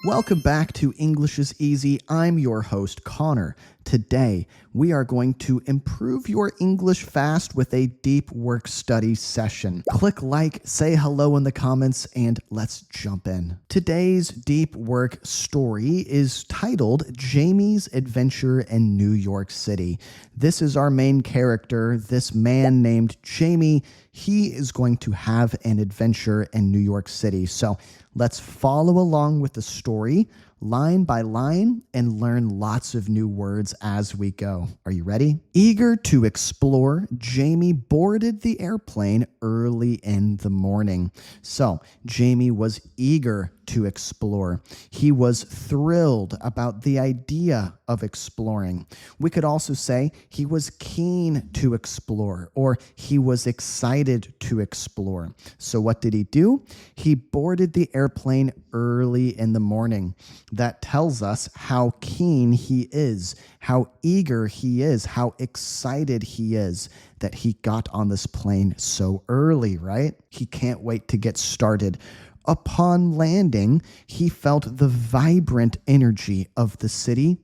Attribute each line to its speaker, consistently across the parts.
Speaker 1: Welcome back to English is Easy. I'm your host, Connor. Today, we are going to improve your English fast with a deep work study session. Click like, say hello in the comments, and let's jump in. Today's deep work story is titled Jamie's Adventure in New York City. This is our main character, this man named Jamie. He is going to have an adventure in New York City. So let's follow along with the story line by line and learn lots of new words as we go. Are you ready? Eager to explore, Jamie boarded the airplane early in the morning. So Jamie was eager to explore. He was thrilled about the idea of exploring. We could also say he was keen to explore, or he was excited to explore. So what did he do? He boarded the airplane early in the morning. That tells us how keen he is, how eager he is, how excited he is that he got on this plane so early, right? He can't wait to get started. Upon landing, he felt the vibrant energy of the city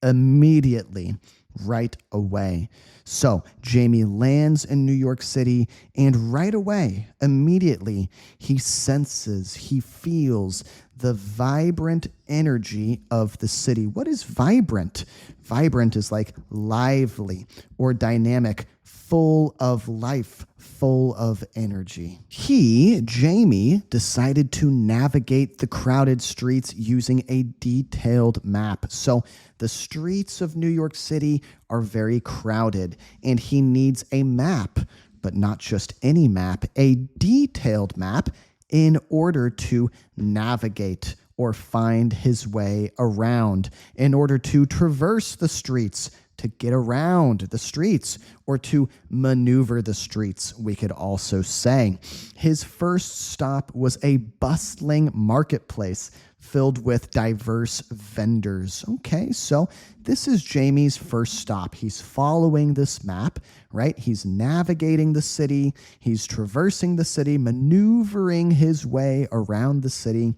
Speaker 1: immediately, right away. So Jamie lands in New York City, and right away, immediately, he senses, he feels the vibrant energy of the city. What is vibrant? Vibrant is like lively or dynamic, full of life, full of energy. Jamie, decided to navigate the crowded streets using a detailed map. So the streets of New York City are very crowded, and he needs a map, but not just any map, a detailed map in order to navigate or find his way around, in order to traverse the streets, to get around the streets, or to maneuver the streets, we could also say. His first stop was a bustling marketplace filled with diverse vendors. Okay, so this is Jamie's first stop. He's following this map, right? He's navigating the city. He's traversing the city, maneuvering his way around the city.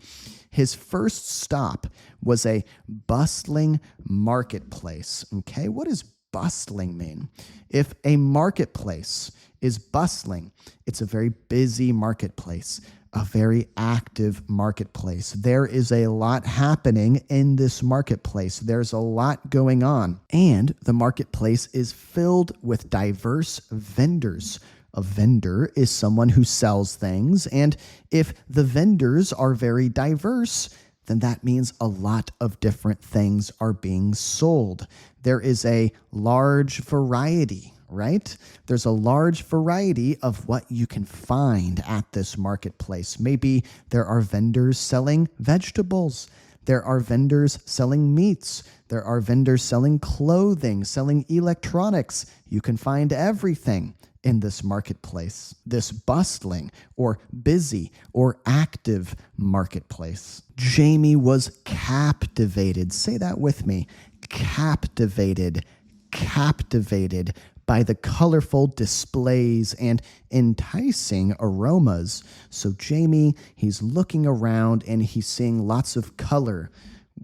Speaker 1: His first stop was a bustling marketplace. Okay, what does bustling mean? If a marketplace is bustling, it's a very busy marketplace, a very active marketplace. There is a lot happening in this marketplace. There's a lot going on. And the marketplace is filled with diverse vendors. A vendor is someone who sells things, and if the vendors are very diverse, then that means a lot of different things are being sold. There is a large variety, right? There's a large variety of what you can find at this marketplace. Maybe there are vendors selling vegetables. There are vendors selling meats. There are vendors selling clothing, selling electronics. You can find everything in this marketplace, this bustling or busy or active marketplace. Jamie was captivated. Say that with me. Captivated by the colorful displays and enticing aromas. So Jamie, he's looking around and he's seeing lots of color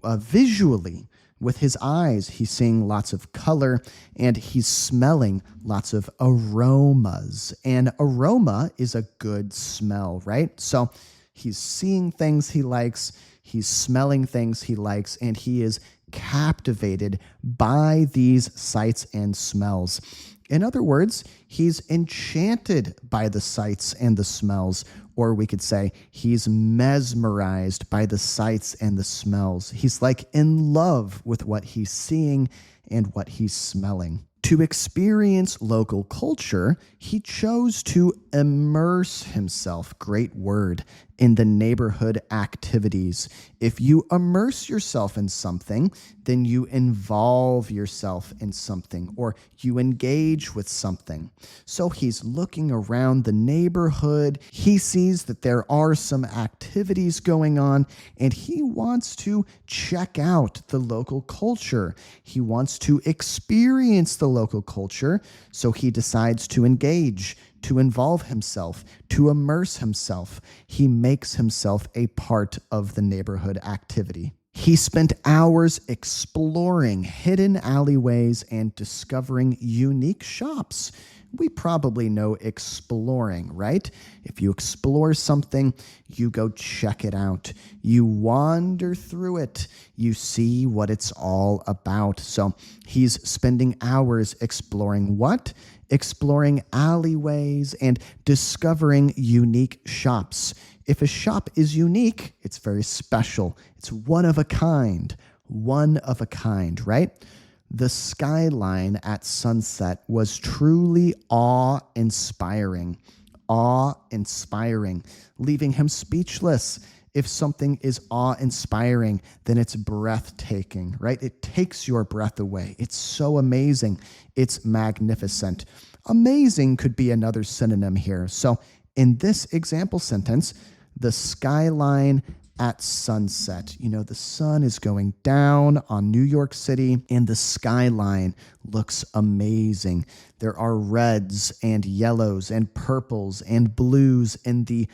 Speaker 1: visually. With his eyes, he's seeing lots of color, and he's smelling lots of aromas. And aroma is a good smell, right? So he's seeing things he likes, he's smelling things he likes, and he is captivated by these sights and smells. In other words, he's enchanted by the sights and the smells, or we could say he's mesmerized by the sights and the smells. He's like in love with what he's seeing and what he's smelling. To experience local culture, he chose to immerse himself, great word, in the neighborhood activities. If you immerse yourself in something, then you involve yourself in something, or you engage with something. So he's looking around the neighborhood. He sees that there are some activities going on, and he wants to check out the local culture. He wants to experience the local culture, so he decides to engage, to involve himself, to immerse himself. He makes himself a part of the neighborhood activity. He spent hours exploring hidden alleyways and discovering unique shops. We probably know exploring, right? If you explore something, you go check it out. You wander through it. You see what it's all about. So he's spending hours exploring what? Exploring alleyways and discovering unique shops. If a shop is unique, it's very special. It's one of a kind. One of a kind, right? The skyline at sunset was truly awe-inspiring. Awe-inspiring, leaving him speechless. If something is awe-inspiring, then it's breathtaking, right? It takes your breath away. It's so amazing. It's magnificent. Amazing could be another synonym here. So in this example sentence, the skyline at sunset. You know, the sun is going down on New York City and the skyline looks amazing. There are reds and yellows and purples and blues in the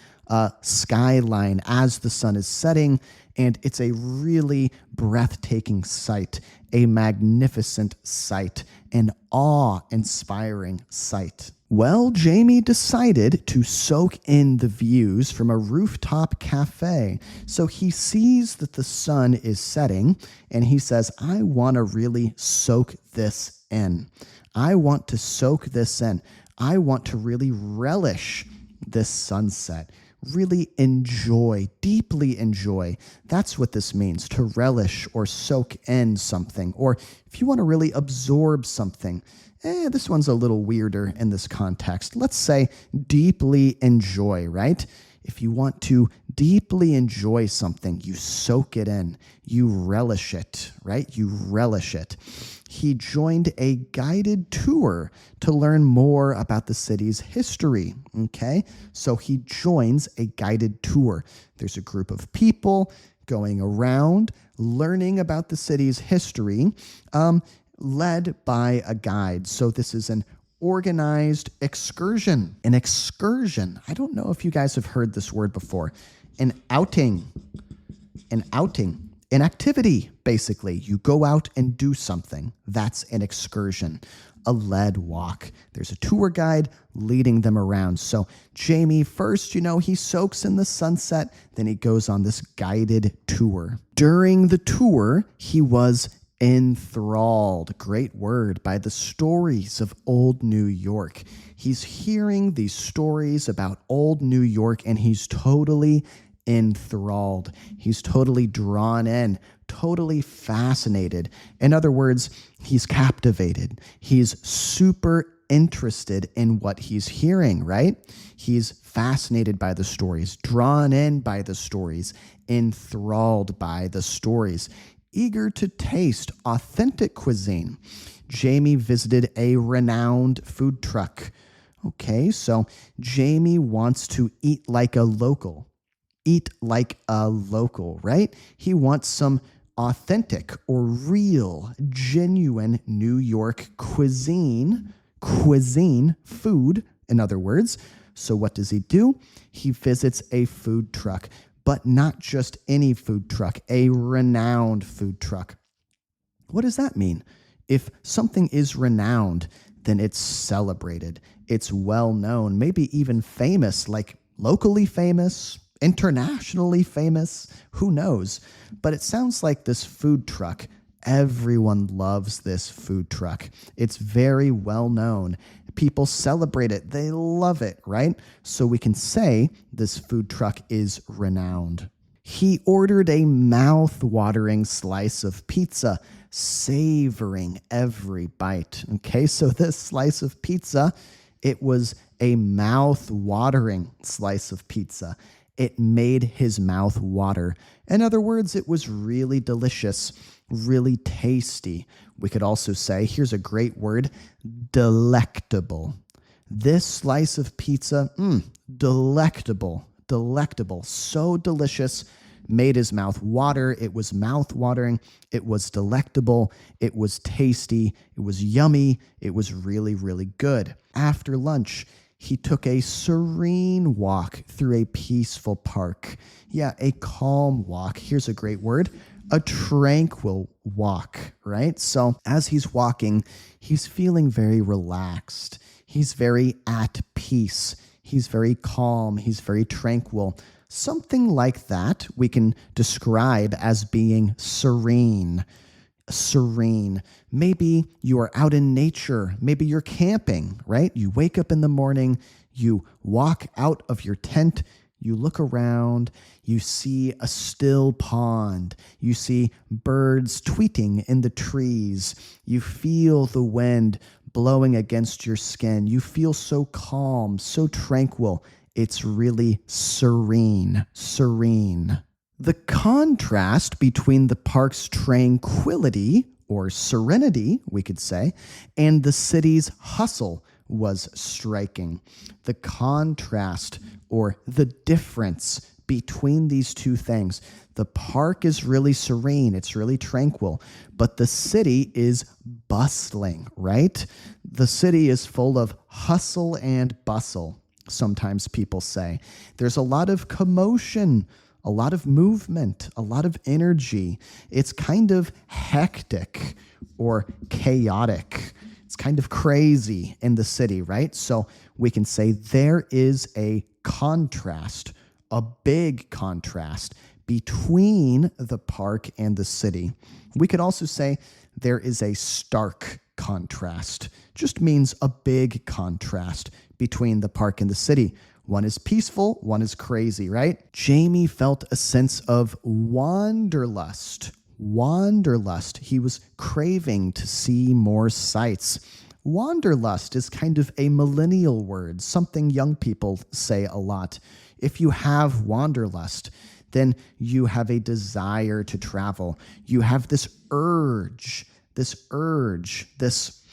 Speaker 1: skyline as the sun is setting, and it's a really breathtaking sight, a magnificent sight, an awe-inspiring sight. Well, Jamie decided to soak in the views from a rooftop cafe. So he sees that the sun is setting and he says, I want to really soak this in. I want to soak this in. I want to really relish this sunset. Really enjoy, deeply enjoy. That's what this means, to relish or soak in something. Or if you want to really absorb something, this one's a little weirder in this context. Let's say deeply enjoy, right? If you want to deeply enjoy something, you soak it in, you relish it, right? You relish it. He joined a guided tour to learn more about the city's history, okay? So he joins a guided tour. There's a group of people going around, learning about the city's history, led by a guide. So this is an organized excursion. An excursion. I don't know if you guys have heard this word before. An outing. An outing. An activity, basically. You go out and do something. That's an excursion. A led walk. There's a tour guide leading them around. So Jamie, first, he soaks in the sunset. Then he goes on this guided tour. During the tour, he was enthralled, great word, by the stories of old New York. He's hearing these stories about old New York and he's totally enthralled. He's totally drawn in, totally fascinated. In other words, he's captivated. He's super interested in what he's hearing, right? He's fascinated by the stories, drawn in by the stories, enthralled by the stories. Eager to taste authentic cuisine, Jamie visited a renowned food truck. Okay, so Jamie wants to eat like a local. Eat like a local, right? He wants some authentic or real, genuine New York cuisine, food, in other words. So what does he do? He visits a food truck. But not just any food truck, a renowned food truck. What does that mean? If something is renowned, then it's celebrated. It's well known, maybe even famous, like locally famous, internationally famous, who knows? But it sounds like this food truck, everyone loves this food truck. It's very well known. People celebrate it. They love it, right? So we can say this food truck is renowned. He ordered a mouth-watering slice of pizza, savoring every bite. Okay, so this slice of pizza, it was a mouth-watering slice of pizza. It made his mouth water. In other words, it was really delicious, really tasty. We could also say, here's a great word, delectable. This slice of pizza, delectable, so delicious, made his mouth water. It was mouth-watering. It was delectable. It was tasty. It was yummy. It was really, really good. After lunch, He took a serene walk through a peaceful park. Yeah, a calm walk. Here's a great word. A tranquil walk, right? So as he's walking, he's feeling very relaxed. He's very at peace. He's very calm. He's very tranquil. Something like that we can describe as being serene. Serene. Maybe you are out in nature. Maybe you're camping, right? You wake up in the morning, you walk out of your tent, you look around, you see a still pond, you see birds tweeting in the trees, you feel the wind blowing against your skin, you feel so calm, so tranquil. It's really serene, serene. The contrast between the park's tranquility, or serenity, we could say, and the city's hustle was striking. The contrast, or the difference between these two things. The park is really serene, it's really tranquil, but the city is bustling, right? The city is full of hustle and bustle, sometimes people say. There's a lot of commotion, a lot of movement, a lot of energy. It's kind of hectic or chaotic. It's kind of crazy in the city, right? So we can say there is a contrast, a big contrast between the park and the city. We could also say there is a stark contrast. Just means a big contrast between the park and the city. One is peaceful, one is crazy, right? Jamie felt a sense of wanderlust. Wanderlust. He was craving to see more sights. Wanderlust is kind of a millennial word, something young people say a lot. If you have wanderlust, then you have a desire to travel. You have this urge, this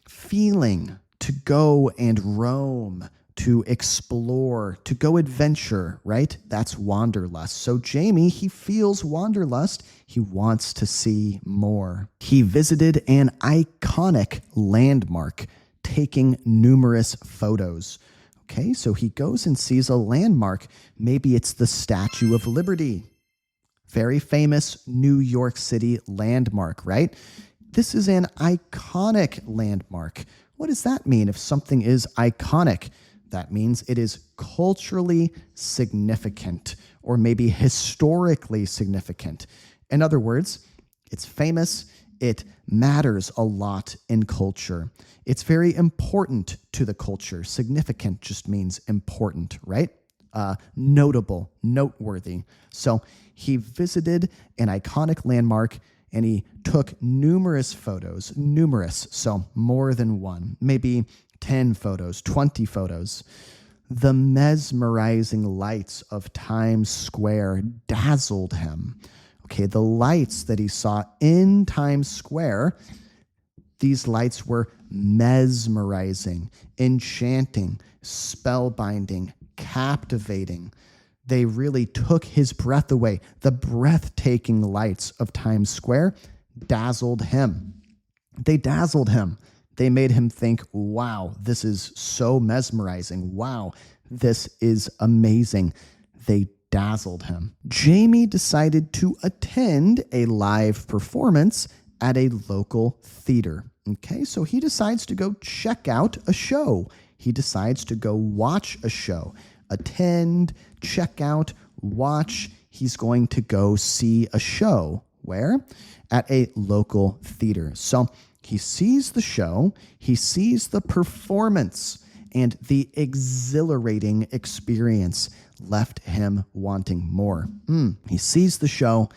Speaker 1: feeling to go and roam, to explore, to go adventure, right? That's wanderlust. So Jamie, he feels wanderlust. He wants to see more. He visited an iconic landmark, taking numerous photos. Okay, so he goes and sees a landmark. Maybe it's the Statue of Liberty. Very famous New York City landmark, right? This is an iconic landmark. What does that mean if something is iconic? That means it is culturally significant or maybe historically significant. In other words, it's famous, it matters a lot in culture. It's very important to the culture. Significant just means important, right? Notable, noteworthy. So he visited an iconic landmark and he took numerous photos, so more than one, maybe 10 photos, 20 photos. The mesmerizing lights of Times Square dazzled him. Okay, the lights that he saw in Times Square, these lights were mesmerizing, enchanting, spellbinding, captivating. They really took his breath away. The breathtaking lights of Times Square dazzled him. They dazzled him. They made him think, wow, this is so mesmerizing. Wow, this is amazing. They dazzled him. Jamie decided to attend a live performance at a local theater. Okay, so he decides to go check out a show. He decides to go watch a show. Attend, check out, watch. He's going to go see a show. Where? At a local theater. So he sees the show, he sees the performance, and the exhilarating experience left him wanting more. He sees the show.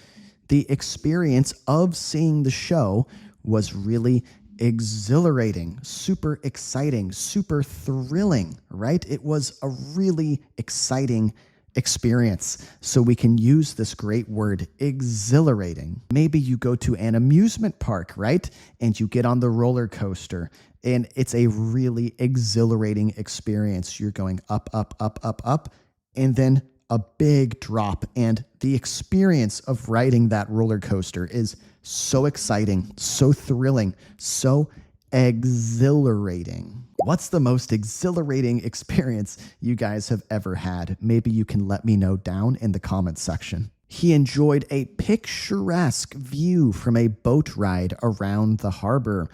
Speaker 1: The experience of seeing the show was really exhilarating, super exciting, super thrilling, right? It was a really exciting experience. So we can use this great word, exhilarating. Maybe you go to an amusement park, right? And you get on the roller coaster and it's a really exhilarating experience. You're going up, up, up, up, up, and then a big drop. And the experience of riding that roller coaster is so exciting, so thrilling, so exhilarating. What's the most exhilarating experience you guys have ever had? Maybe you can let me know down in the comments section. He enjoyed a picturesque view from a boat ride around the harbor.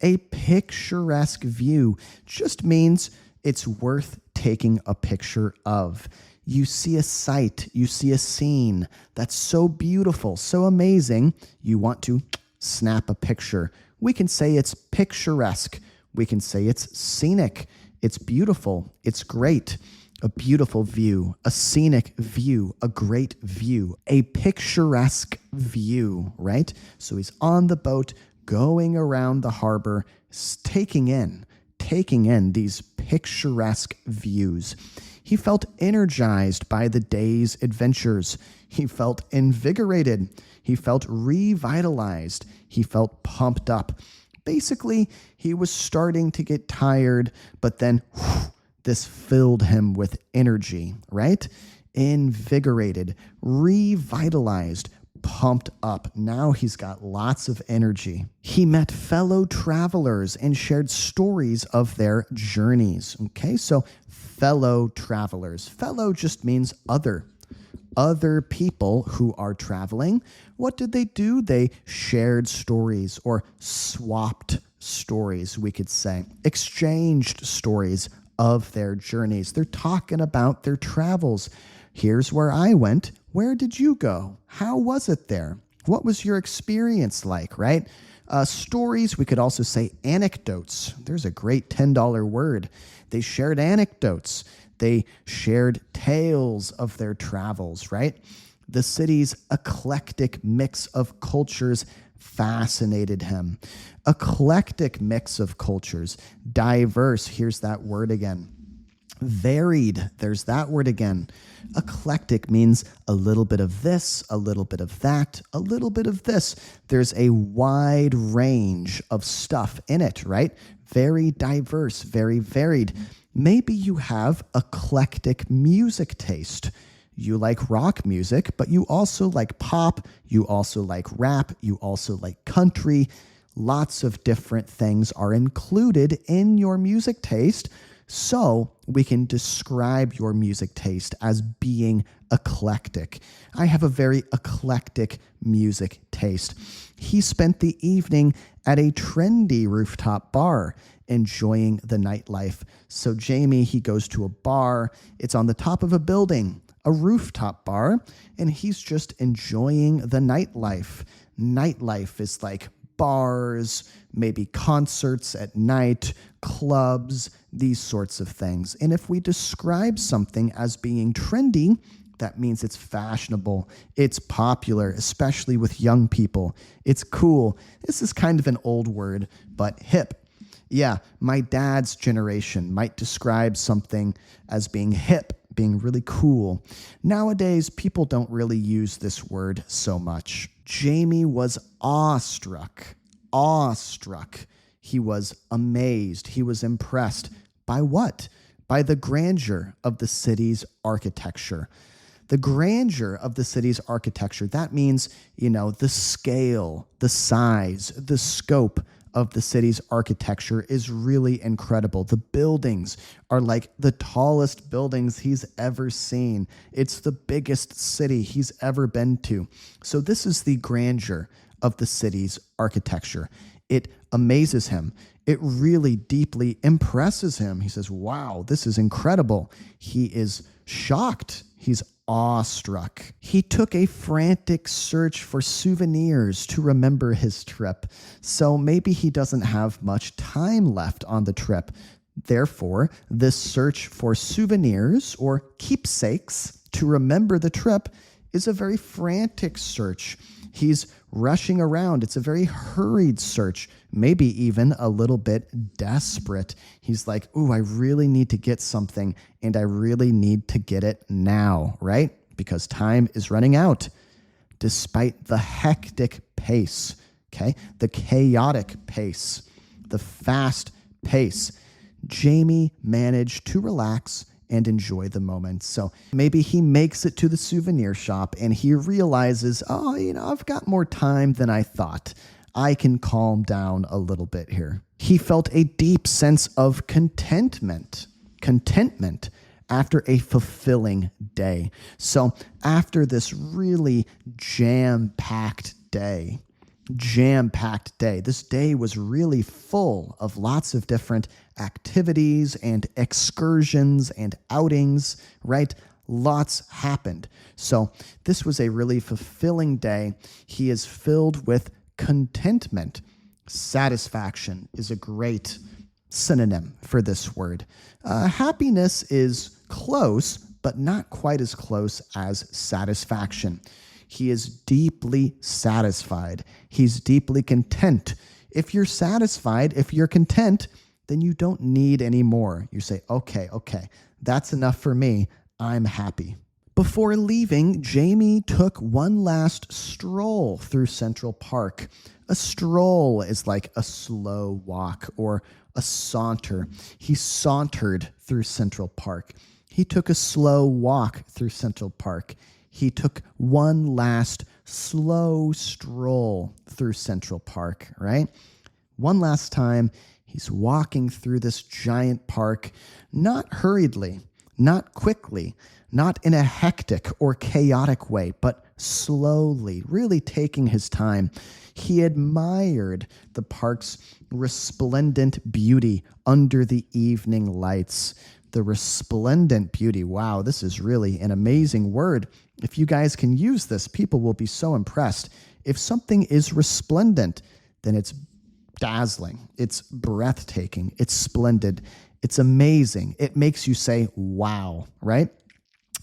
Speaker 1: A picturesque view just means it's worth taking a picture of. You see a sight, you see a scene that's so beautiful, so amazing, you want to snap a picture. We can say it's picturesque. We can say it's scenic. It's beautiful. It's great. A beautiful view, a scenic view, a great view, a picturesque view, right? So he's on the boat going around the harbor, taking in these picturesque views. He felt energized by the day's adventures. He felt invigorated. He felt revitalized. He felt pumped up. Basically, he was starting to get tired, but then this filled him with energy, right? Invigorated, revitalized, pumped up. Now he's got lots of energy. He met fellow travelers and shared stories of their journeys. Okay, so fellow travelers. Fellow just means other. Other people who are traveling. What did they do? They shared stories or swapped stories, we could say. Exchanged stories of their journeys. They're talking about their travels. Here's where I went. Where did you go? How was it there? What was your experience like, right? Stories, we could also say anecdotes. There's a great $10 word. They shared anecdotes. They shared tales of their travels, right? The city's eclectic mix of cultures fascinated him. Eclectic mix of cultures. Diverse, here's that word again. Varied, there's that word again. Eclectic means a little bit of this, a little bit of that, a little bit of this. There's a wide range of stuff in it, right? Very diverse, very varied. Maybe you have eclectic music taste. You like rock music, but you also like pop, you also like rap, you also like country. Lots of different things are included in your music taste. So we can describe your music taste as being eclectic. I have a very eclectic music taste. He spent the evening at a trendy rooftop bar, enjoying the nightlife. So Jamie, he goes to a bar. It's on the top of a building, a rooftop bar, and he's just enjoying the nightlife. Nightlife is like bars, maybe concerts at night, clubs, these sorts of things. And if we describe something as being trendy, that means it's fashionable, it's popular, especially with young people. It's cool. This is kind of an old word, but hip. Yeah, my dad's generation might describe something as being hip, being really cool. Nowadays, people don't really use this word so much. Jamie was awestruck. Awestruck. He was amazed. He was impressed. By what? By the grandeur of the city's architecture. The grandeur of the city's architecture, that means, the scale, the size, the scope of the city's architecture is really incredible. The buildings are like the tallest buildings he's ever seen. It's the biggest city he's ever been to. So this is the grandeur of the city's architecture. It amazes him. It really deeply impresses him. He says, wow, this is incredible. He is shocked. He's awestruck. He took a frantic search for souvenirs to remember his trip. So maybe he doesn't have much time left on the trip. Therefore, this search for souvenirs or keepsakes to remember the trip is a very frantic search. He's rushing around. It's a very hurried search, maybe even a little bit desperate. He's like, ooh, I really need to get something, and I really need to get it now, right? Because time is running out. Despite the hectic pace, okay, the chaotic pace, the fast pace, Jamie managed to relax and enjoy the moment. So maybe he makes it to the souvenir shop and he realizes, I've got more time than I thought. I can calm down a little bit here. He felt a deep sense of contentment after a fulfilling day. So after this really jam-packed day, this day was really full of lots of different activities and excursions and outings, right? Lots happened. So this was a really fulfilling day. He is filled with contentment. Satisfaction is a great synonym for this word. Happiness is close, but not quite as close as satisfaction. He is deeply satisfied. He's deeply content. If you're satisfied, if you're content, then you don't need any more. You say, okay, that's enough for me. I'm happy. Before leaving, Jamie took one last stroll through Central Park. A stroll is like a slow walk or a saunter. He sauntered through Central Park. He took a slow walk through Central Park. He took one last slow stroll through Central Park, right? One last time, he's walking through this giant park, not hurriedly, not quickly, not in a hectic or chaotic way, but slowly, really taking his time. He admired the park's resplendent beauty under the evening lights. The resplendent beauty. Wow, this is really an amazing word. If you guys can use this, people will be so impressed. If something is resplendent, then it's dazzling. It's breathtaking. It's splendid. It's amazing. It makes you say, wow, right?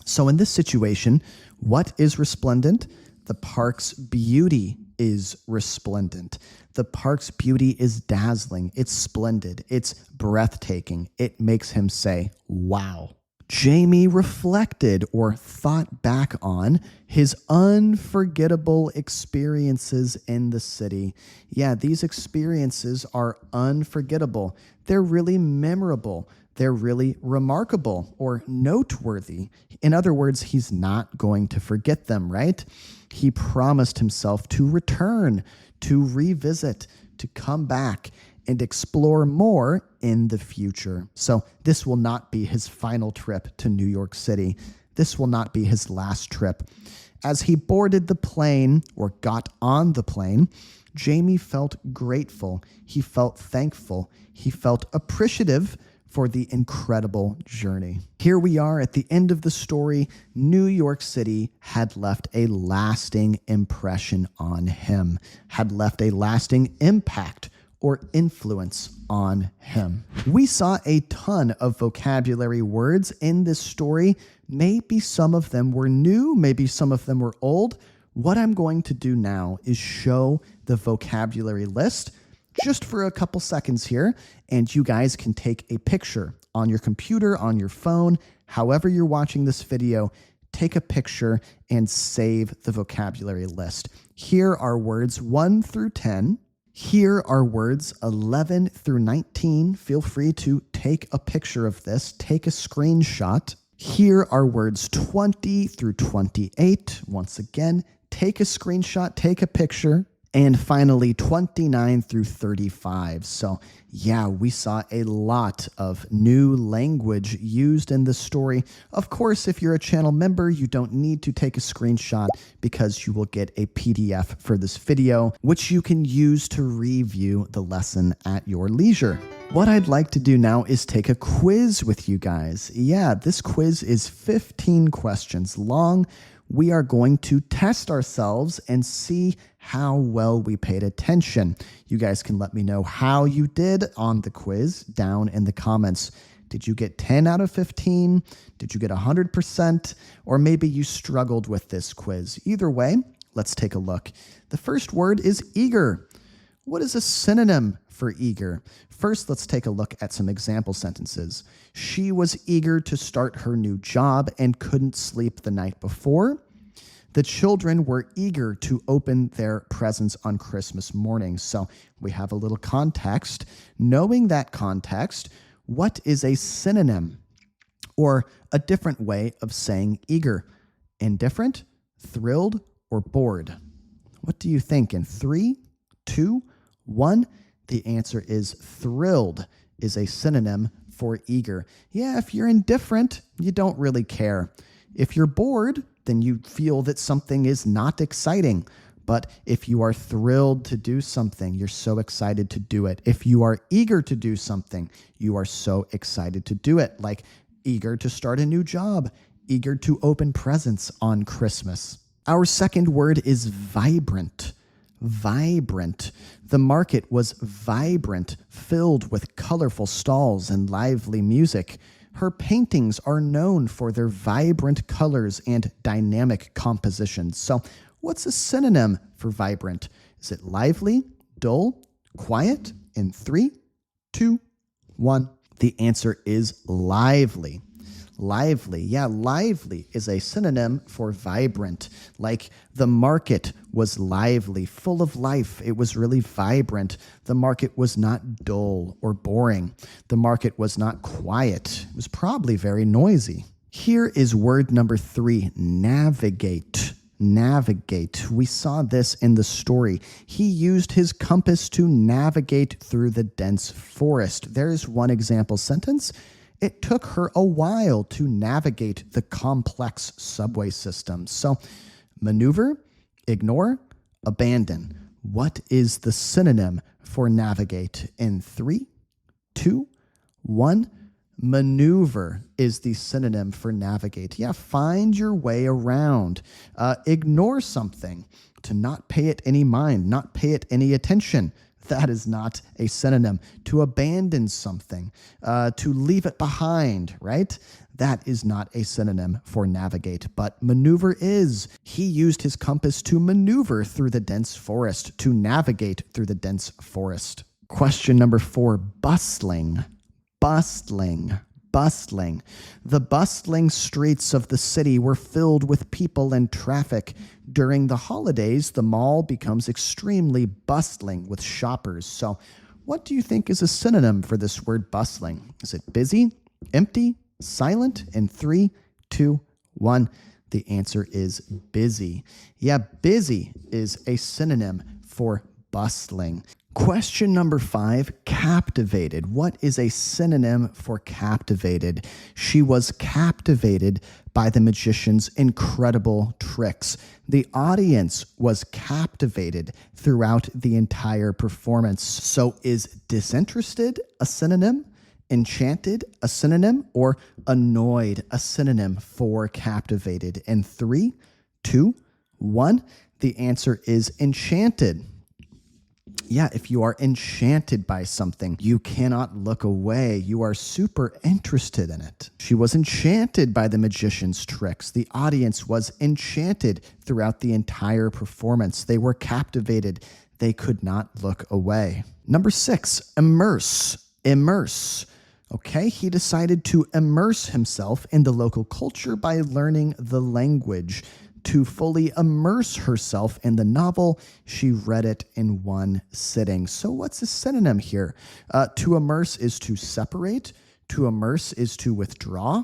Speaker 1: So in this situation, what is resplendent? The park's beauty is resplendent. The park's beauty is dazzling. It's splendid. It's breathtaking. It makes him say, wow. Jamie reflected or thought back on his unforgettable experiences in the city. Yeah, these experiences are unforgettable. They're really memorable. They're really remarkable or noteworthy. In other words, he's not going to forget them, right? He promised himself to return, to revisit, to come back and explore more in the future. So this will not be his final trip to New York City. This will not be his last trip. As he boarded the plane or got on the plane, Jamie felt grateful. He felt thankful. He felt appreciative for the incredible journey. Here we are at the end of the story. New York City had left a lasting impression on him, had left a lasting impact or influence on him. We saw a ton of vocabulary words in this story. Maybe some of them were new, maybe some of them were old. What I'm going to do now is show the vocabulary list just for a couple seconds here, and you guys can take a picture on your computer, on your phone, however you're watching this video, take a picture and save the vocabulary list. Here are words 1 through 10. Here are words 11 through 19. Feel free to take a picture of this, take a screenshot. Here are words 20 through 28. Once again, take a screenshot, take a picture. And finally, 29 through 35. So yeah, we saw a lot of new language used in this story. Of course, if you're a channel member, you don't need to take a screenshot because you will get a PDF for this video, which you can use to review the lesson at your leisure. What I'd like to do now is take a quiz with you guys. Yeah, this quiz is 15 questions long. We are going to test ourselves and see how well we paid attention. You guys can let me know how you did on the quiz down in the comments. Did you get 10 out of 15? Did you get 100%? Or maybe you struggled with this quiz. Either way, let's take a look. The first word is eager. What is a synonym for eager? First, let's take a look at some example sentences. She was eager to start her new job and couldn't sleep the night before. The children were eager to open their presents on Christmas morning. So we have a little context. Knowing that context, what is a synonym or a different way of saying eager? Indifferent, thrilled, or bored? What do you think in 3, 2, 1. The answer is thrilled is a synonym for eager. Yeah, if you're indifferent, you don't really care. If you're bored, then you feel that something is not exciting. But if you are thrilled to do something, you're so excited to do it. If you are eager to do something, you are so excited to do it. Like eager to start a new job, eager to open presents on Christmas. Our second word is vibrant. Vibrant. The market was vibrant, filled with colorful stalls and lively music. Her paintings are known for their vibrant colors and dynamic compositions. So, what's a synonym for vibrant? Is it lively, dull, quiet? In 3, 2, 1. The answer is lively. Lively. Yeah, lively is a synonym for vibrant. Like the market was lively, full of life. It was really vibrant. The market was not dull or boring. The market was not quiet. It was probably very noisy. Here is word number 3, navigate. Navigate. We saw this in the story. He used his compass to navigate through the dense forest. There's one example sentence. It took her a while to navigate the complex subway system. So, maneuver, ignore, abandon. What is the synonym for navigate? In 3, 2, 1. Maneuver is the synonym for navigate. Yeah, find your way around. Ignore something, to not pay it any mind, not pay it any attention. That is not a synonym. To abandon something, to leave it behind, right? That is not a synonym for navigate, but maneuver is. He used his compass to maneuver through the dense forest, to navigate through the dense forest. Question number 4, bustling. Bustling. Bustling. The bustling streets of the city were filled with people and traffic. During the holidays, the mall becomes extremely bustling with shoppers. So, what do you think is a synonym for this word bustling? Is it busy, empty, silent? In 3, 2, 1. The answer is busy. Yeah, busy is a synonym for bustling. Question number 5, captivated. What is a synonym for captivated? She was captivated by the magician's incredible tricks. The audience was captivated throughout the entire performance. So is disinterested a synonym? Enchanted a synonym? Or annoyed a synonym for captivated? In 3, 2, 1. The answer is enchanted. Yeah, if you are enchanted by something, you cannot look away. You are super interested in it. She was enchanted by the magician's tricks. The audience was enchanted throughout the entire performance. They were captivated. They could not look away. Number 6, immerse. Immerse. Okay, he decided to immerse himself in the local culture by learning the language. To fully immerse herself in the novel, she read it in one sitting. So what's a synonym here? To immerse is to separate, to immerse is to withdraw,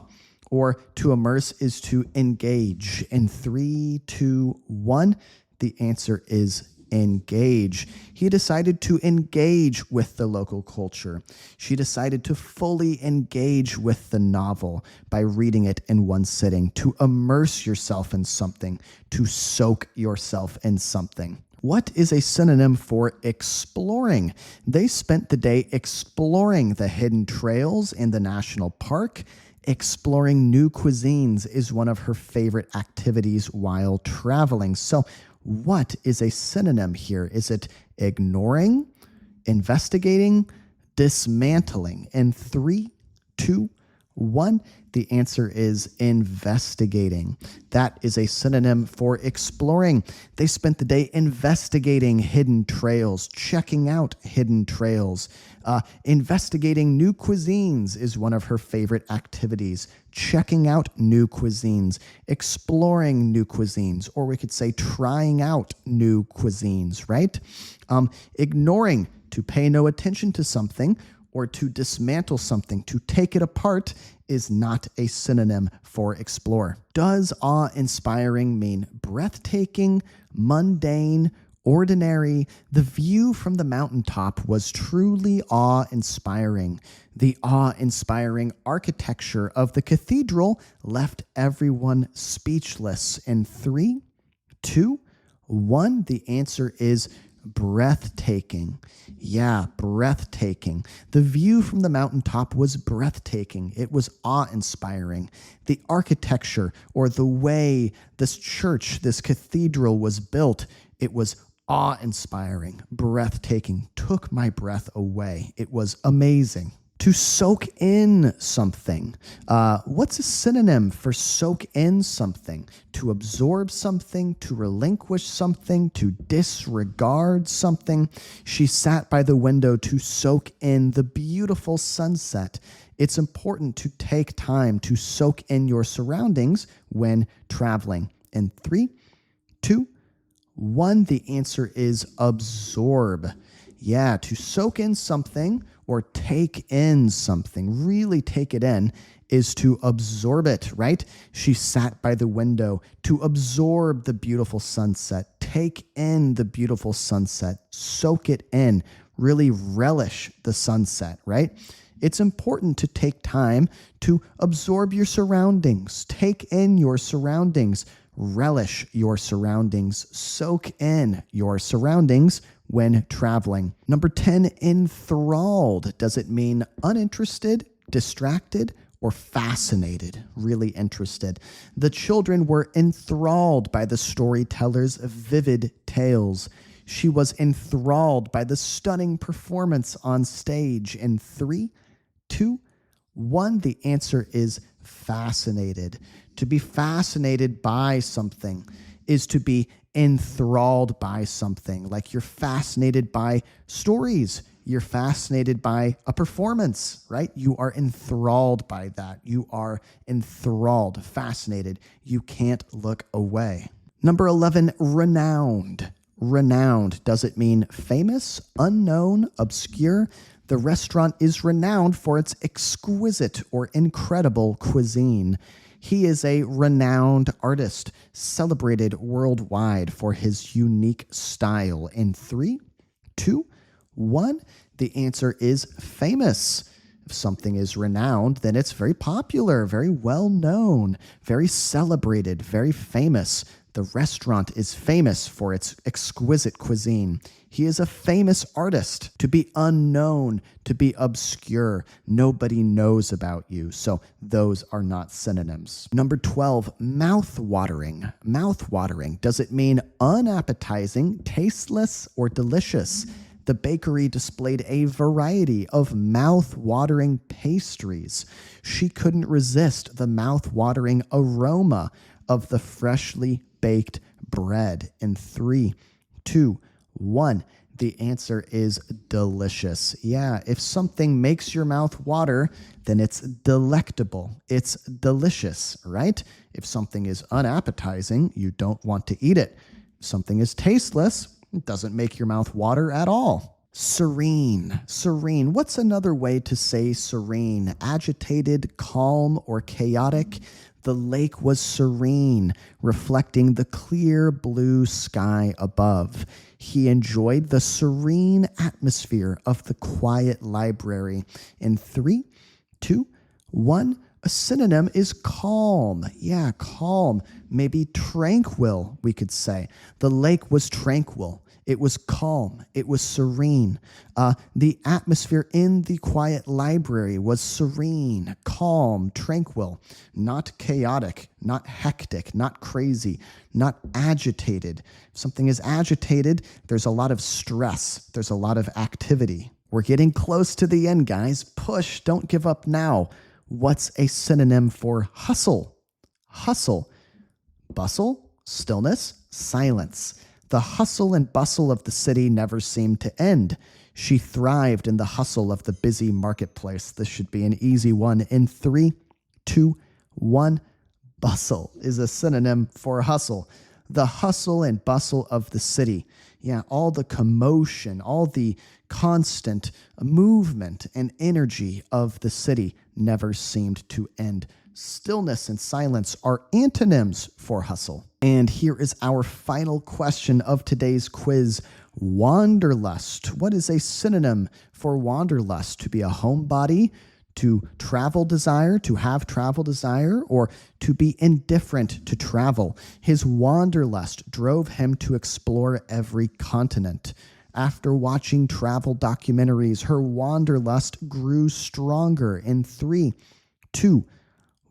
Speaker 1: or to immerse is to engage. In 3, 2, 1, the answer is engage. He decided to engage with the local culture. She decided to fully engage with the novel by reading it in one sitting, to immerse yourself in something, to soak yourself in something. What is a synonym for exploring? They spent the day exploring the hidden trails in the national park. Exploring new cuisines is one of her favorite activities while traveling. So, what is a synonym here? Is it ignoring, investigating, dismantling? In 3, 2, 1, the answer is investigating. That is a synonym for exploring. They spent the day investigating hidden trails, checking out hidden trails. Investigating new cuisines is one of her favorite activities. Checking out new cuisines, exploring new cuisines, or we could say trying out new cuisines, right? Ignoring, to pay no attention to something, or to dismantle something, to take it apart, is not a synonym for explore. Does awe-inspiring mean breathtaking, mundane, Ordinary, the view from the mountaintop was truly awe-inspiring. The awe-inspiring architecture of the cathedral left everyone speechless. In 3, 2, 1, the answer is breathtaking. Yeah, breathtaking. The view from the mountaintop was breathtaking. It was awe-inspiring. The architecture, or the way this church, this cathedral was built, it was awe-inspiring, breathtaking, took my breath away. It was amazing. To soak in something. What's a synonym for soak in something? To absorb something, to relinquish something, to disregard something. She sat by the window to soak in the beautiful sunset. It's important to take time to soak in your surroundings when traveling. In 3, 2, 1, the answer is absorb. Yeah, to soak in something or take in something, really take it in, is to absorb it, right? She sat by the window to absorb the beautiful sunset, take in the beautiful sunset, soak it in, really relish the sunset, right? It's important to take time to absorb your surroundings, take in your surroundings, relish your surroundings, soak in your surroundings when traveling. Number 10, enthralled. Does it mean uninterested, distracted, or fascinated? Really interested. The children were enthralled by the storyteller's vivid tales. She was enthralled by the stunning performance on stage. In 3, 2, 1, the answer is fascinated. To be fascinated by something is to be enthralled by something. Like you're fascinated by stories. You're fascinated by a performance, right? You are enthralled by that. You are enthralled, fascinated. You can't look away. Number 11, renowned. Renowned. Does it mean famous, unknown, obscure? The restaurant is renowned for its exquisite or incredible cuisine. He is a renowned artist, celebrated worldwide for his unique style. In 3, 2, 1, the answer is famous. If something is renowned, then it's very popular, very well known, very celebrated, very famous. The restaurant is famous for its exquisite cuisine. He is a famous artist. To be unknown, to be obscure, nobody knows about you. So those are not synonyms. Number 12, mouth-watering. Mouth-watering. Does it mean unappetizing, tasteless, or delicious? The bakery displayed a variety of mouth-watering pastries. She couldn't resist the mouth-watering aroma of the freshly baked bread. In 3, 2, 1, the answer is delicious. Yeah, if something makes your mouth water, then it's delectable. It's delicious, right? If something is unappetizing, you don't want to eat it. If something is tasteless, it doesn't make your mouth water at all. Serene. Serene. What's another way to say serene? Agitated, calm, or chaotic? The lake was serene, reflecting the clear blue sky above. He enjoyed the serene atmosphere of the quiet library. In 3, 2, 1, a synonym is calm. Yeah, calm. Maybe tranquil, we could say. The lake was tranquil. It was calm. It was serene. The atmosphere in the quiet library was serene, calm, tranquil, not chaotic, not hectic, not crazy, not agitated. If something is agitated, there's a lot of stress. There's a lot of activity. We're getting close to the end, guys. Push. Don't give up now. What's a synonym for hustle? Hustle. Bustle, stillness, silence. The hustle and bustle of the city never seemed to end. She thrived in the hustle of the busy marketplace. This should be an easy one. In 3, 2, 1, bustle is a synonym for hustle. The hustle and bustle of the city. Yeah, all the commotion, all the constant movement and energy of the city never seemed to end. Stillness and silence are antonyms for hustle. And here is our final question of today's quiz. Wanderlust. What is a synonym for wanderlust? To be a homebody, to travel desire, to have travel desire, or to be indifferent to travel. His wanderlust drove him to explore every continent. After watching travel documentaries, her wanderlust grew stronger. In 3, 2,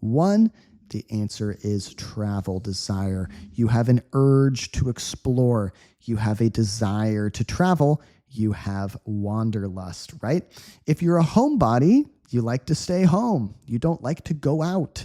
Speaker 1: 1, the answer is travel desire. You have an urge to explore. You have a desire to travel. You have wanderlust, right? If you're a homebody, you like to stay home. You don't like to go out.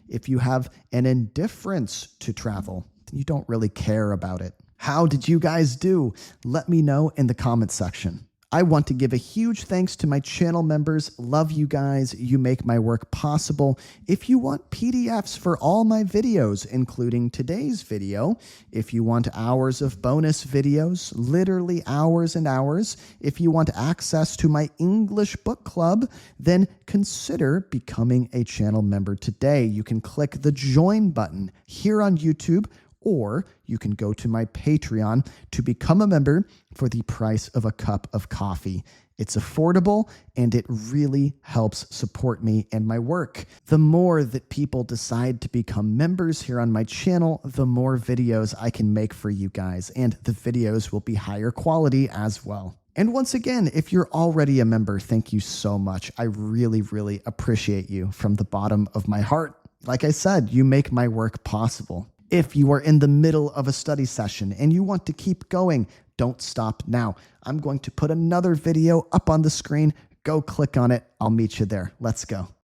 Speaker 1: If you have an indifference to travel, you don't really care about it. How did you guys do? Let me know in the comments section. I want to give a huge thanks to my channel members. Love you guys. You make my work possible. If you want PDFs for all my videos, including today's video, if you want hours of bonus videos, literally hours and hours, if you want access to my English book club, then consider becoming a channel member today. You can click the join button here on YouTube, or you can go to my Patreon to become a member for the price of a cup of coffee. It's affordable and it really helps support me and my work. The more that people decide to become members here on my channel, the more videos I can make for you guys, and the videos will be higher quality as well. And once again, if you're already a member, thank you so much. I really, really appreciate you from the bottom of my heart. Like I said, you make my work possible. If you are in the middle of a study session and you want to keep going, don't stop now. I'm going to put another video up on the screen. Go click on it. I'll meet you there. Let's go.